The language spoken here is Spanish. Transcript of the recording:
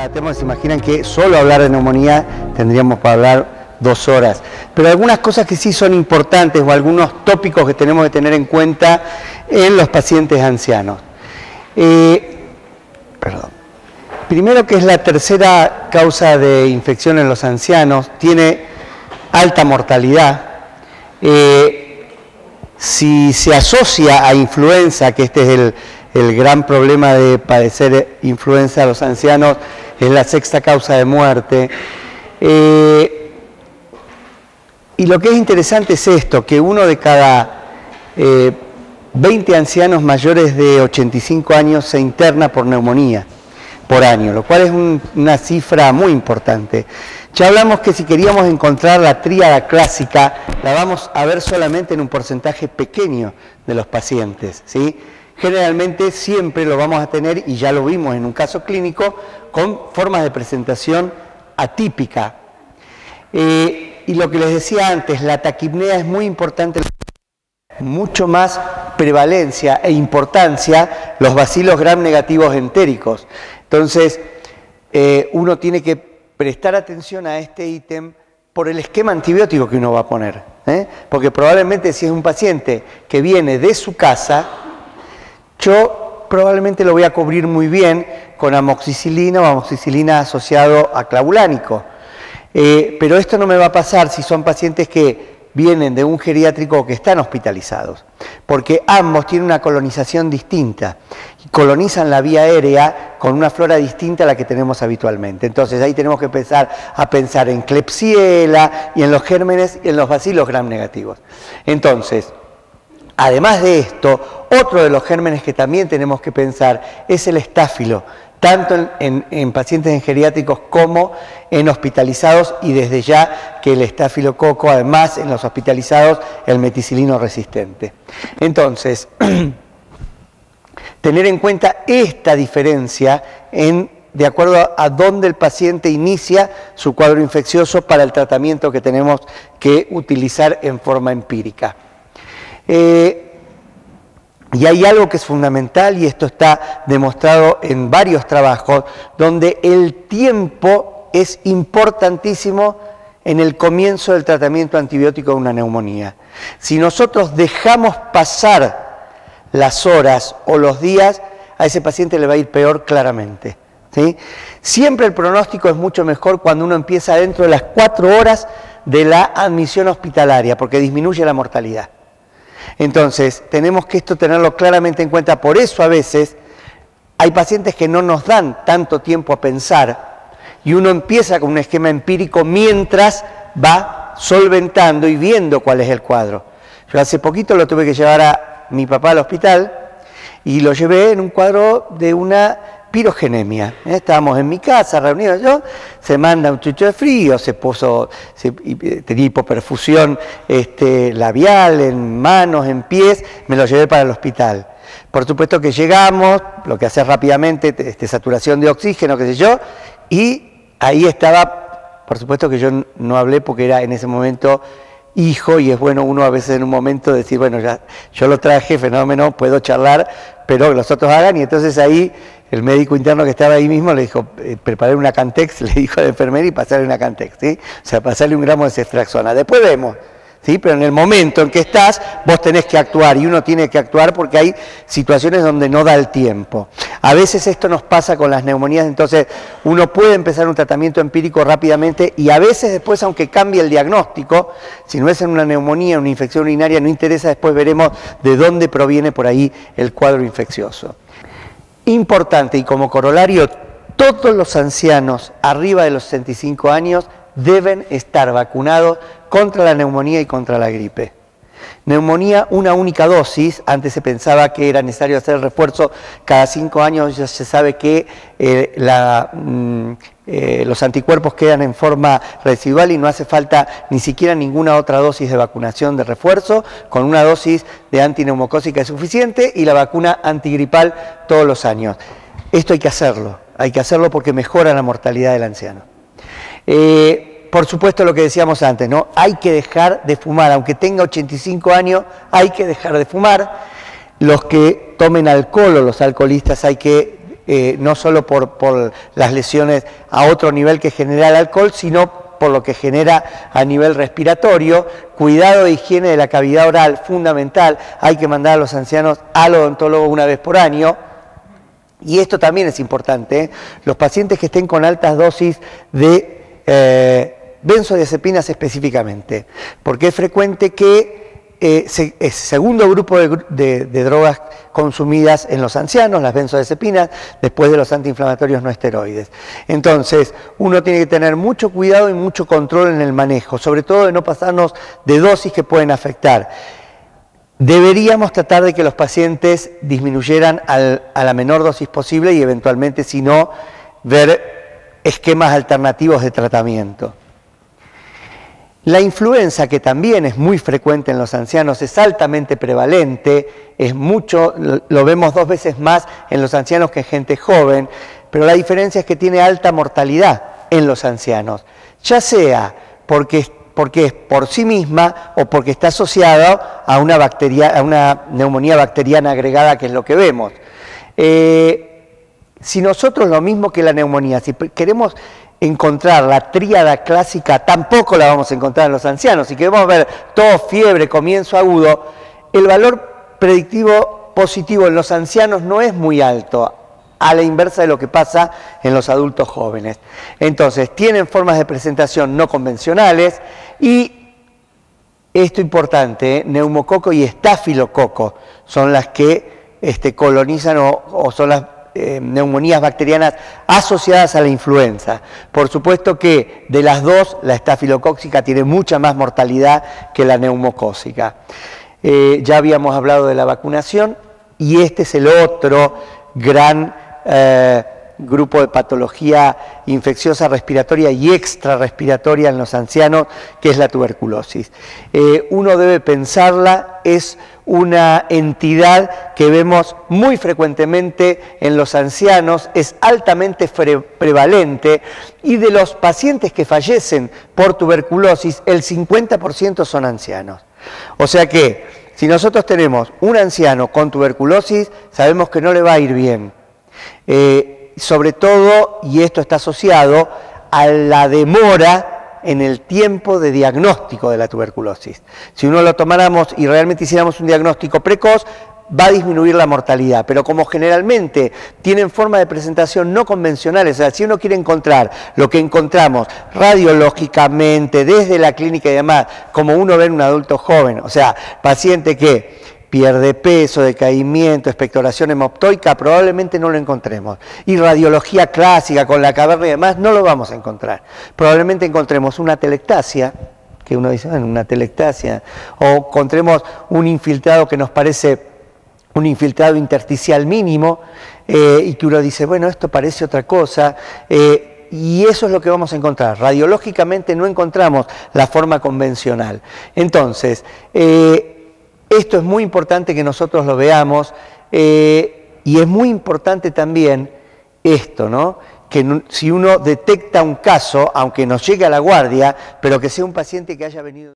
cada tema, se imaginan que solo hablar de neumonía tendríamos para hablar 2 horas. Pero algunas cosas que sí son importantes o algunos tópicos que tenemos que tener en cuenta en los pacientes ancianos. Primero, que es la tercera causa de infección en los ancianos, tiene alta mortalidad. Si se asocia a influenza, que este es el gran problema de padecer influenza a los ancianos, es la 6ª causa de muerte. Y lo que es interesante es esto, que uno de cada 20 ancianos mayores de 85 años se interna por neumonía por año, lo cual es una cifra muy importante. Ya hablamos que si queríamos encontrar la tríada clásica, la vamos a ver solamente en un porcentaje pequeño de los pacientes, ¿sí? Generalmente siempre lo vamos a tener, y ya lo vimos en un caso clínico, con formas de presentación atípica. Y lo que les decía antes, la taquipnea es muy importante, mucho más prevalencia e importancia los bacilos gram negativos entéricos. Entonces, uno tiene que prestar atención a este ítem por el esquema antibiótico que uno va a poner, porque probablemente si es un paciente que viene de su casa, yo probablemente lo voy a cubrir muy bien con amoxicilina o amoxicilina asociado a clavulánico. Pero esto no me va a pasar si son pacientes que vienen de un geriátrico o que están hospitalizados, porque ambos tienen una colonización distinta y colonizan la vía aérea con una flora distinta a la que tenemos habitualmente. Entonces ahí tenemos que empezar a pensar en Klebsiella y en los gérmenes y en los bacilos gram negativos. Entonces, además de esto, otro de los gérmenes que también tenemos que pensar es el estáfilo, tanto en pacientes en geriátricos como en hospitalizados, y desde ya que el estafilococo, además en los hospitalizados, el meticilino resistente. Entonces, tener en cuenta esta diferencia de acuerdo a dónde el paciente inicia su cuadro infeccioso para el tratamiento que tenemos que utilizar en forma empírica. Y hay algo que es fundamental, y esto está demostrado en varios trabajos, donde el tiempo es importantísimo en el comienzo del tratamiento antibiótico de una neumonía. Si nosotros dejamos pasar las horas o los días, a ese paciente le va a ir peor claramente, ¿sí? Siempre el pronóstico es mucho mejor cuando uno empieza dentro de las 4 horas de la admisión hospitalaria, porque disminuye la mortalidad. Entonces, tenemos que esto tenerlo claramente en cuenta. Por eso a veces hay pacientes que no nos dan tanto tiempo a pensar y uno empieza con un esquema empírico mientras va solventando y viendo cuál es el cuadro. Yo hace poquito lo tuve que llevar a mi papá al hospital y lo llevé en un cuadro de una pirogenemia. Estábamos en mi casa reunidos, se manda un chucho de frío, tenía hipoperfusión labial, en manos, en pies, me lo llevé para el hospital. Por supuesto que llegamos, lo que hace rápidamente, saturación de oxígeno, qué sé yo, y ahí estaba, por supuesto que yo no hablé porque era en ese momento hijo, y es bueno uno a veces en un momento decir, bueno, ya yo lo traje, fenómeno, puedo charlar, pero que los otros hagan. Y entonces ahí el médico interno que estaba ahí mismo le dijo, preparé una Cantex, le dijo a la enfermera, y pasarle una Cantex, ¿sí? O sea, pasarle 1 gramo de ceftriaxona. Después vemos, ¿sí? Pero en el momento en que estás, vos tenés que actuar, y uno tiene que actuar porque hay situaciones donde no da el tiempo. A veces esto nos pasa con las neumonías, entonces uno puede empezar un tratamiento empírico rápidamente, y a veces después, aunque cambie el diagnóstico, si no es en una neumonía, una infección urinaria, no interesa, después veremos de dónde proviene por ahí el cuadro infeccioso. Importante, y como corolario, todos los ancianos arriba de los 65 años deben estar vacunados contra la neumonía y contra la gripe. Neumonía, una única dosis. Antes se pensaba que era necesario hacer el refuerzo cada 5 años, ya se sabe que los anticuerpos quedan en forma residual y no hace falta ni siquiera ninguna otra dosis de vacunación de refuerzo. Con una dosis de antineumocócica es suficiente, y la vacuna antigripal todos los años. Esto hay que hacerlo porque mejora la mortalidad del anciano. Por supuesto, lo que decíamos antes, ¿no? Hay que dejar de fumar, aunque tenga 85 años, hay que dejar de fumar. Los que tomen alcohol o los alcoholistas hay que no solo por las lesiones a otro nivel que genera el alcohol, sino por lo que genera a nivel respiratorio. Cuidado de higiene de la cavidad oral, fundamental. Hay que mandar a los ancianos al odontólogo una vez por año. Y esto también es importante, ¿eh? Los pacientes que estén con altas dosis de benzodiazepinas específicamente, porque es frecuente que segundo grupo de drogas consumidas en los ancianos, las benzodiazepinas, después de los antiinflamatorios no esteroides. Entonces, uno tiene que tener mucho cuidado y mucho control en el manejo, sobre todo de no pasarnos de dosis que pueden afectar. Deberíamos tratar de que los pacientes disminuyeran a la menor dosis posible y eventualmente, si no, ver esquemas alternativos de tratamiento. La influenza, que también es muy frecuente en los ancianos, es altamente prevalente, es mucho, lo vemos 2 veces más en los ancianos que en gente joven, pero la diferencia es que tiene alta mortalidad en los ancianos, ya sea porque es por sí misma o porque está asociado a una neumonía bacteriana agregada, que es lo que vemos. Si nosotros, lo mismo que la neumonía, si queremos encontrar la tríada clásica, tampoco la vamos a encontrar en los ancianos. Si queremos ver tos, fiebre, comienzo agudo, el valor predictivo positivo en los ancianos no es muy alto, a la inversa de lo que pasa en los adultos jóvenes. Entonces, tienen formas de presentación no convencionales y, esto importante, neumococo y estafilococo son las que colonizan o son las neumonías bacterianas asociadas a la influenza. Por supuesto que de las dos, la estafilocócica tiene mucha más mortalidad que la neumocócica. Ya habíamos hablado de la vacunación y este es el otro gran grupo de patología infecciosa respiratoria y extrarrespiratoria en los ancianos, que es la tuberculosis. Uno debe pensarla, es una entidad que vemos muy frecuentemente en los ancianos, es altamente prevalente y de los pacientes que fallecen por tuberculosis, el 50% son ancianos. O sea que si nosotros tenemos un anciano con tuberculosis, sabemos que no le va a ir bien. Sobre todo, y esto está asociado a la demora en el tiempo de diagnóstico de la tuberculosis. Si uno lo tomáramos y realmente hiciéramos un diagnóstico precoz, va a disminuir la mortalidad, pero como generalmente tienen forma de presentación no convencionales, o sea, si uno quiere encontrar lo que encontramos radiológicamente, desde la clínica y demás, como uno ve en un adulto joven, o sea, paciente que pierde peso, decaimiento, expectoración hemoptoica, probablemente no lo encontremos. Y radiología clásica con la caverna y demás, no lo vamos a encontrar. Probablemente encontremos una telectasia, que uno dice, bueno, una telectasia, o encontremos un infiltrado que nos parece un infiltrado intersticial mínimo, y que uno dice, bueno, esto parece otra cosa, y eso es lo que vamos a encontrar. Radiológicamente no encontramos la forma convencional. Entonces, esto es muy importante que nosotros lo veamos, y es muy importante también esto, ¿no? Que si uno detecta un caso, aunque nos llegue a la guardia, pero que sea un paciente que haya venido...